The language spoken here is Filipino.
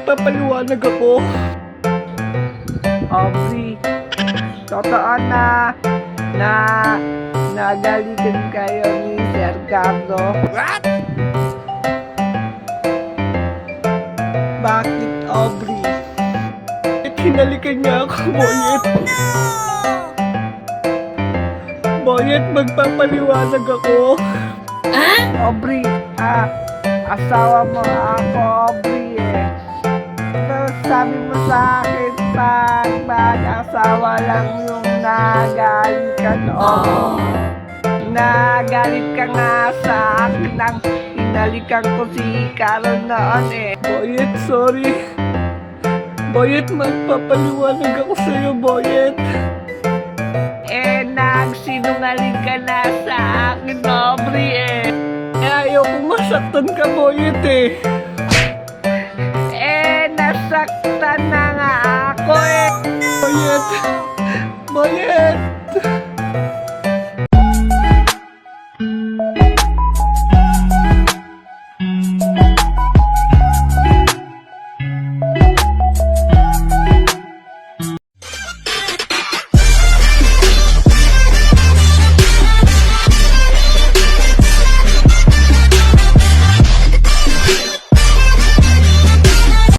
magpapaliwanag ako. Aubrey, totoo na nagalitan kayo ni Sir Carlo. What? Bakit, Aubrey? Hinalikan niya ako, Boyet. Boyet, magpapaliwanag ako. Aubrey, asawa mo ako, Aubrey eh. Pero sabi mo sa akin, mag-asawa lang yung nagalit ka noon. Nagalit ka nga sa akin nang hinalikan ko si Carlo noon eh. Boyet, sorry. Boyet, magpapaliwanag ako sa'yo, Boyet. Nagsinungaling ka na sa akin, Aubrey eh. Ayoko masaktan ka, Boyet eh. Nasaktan na nga ako eh. Boyet! Boyet!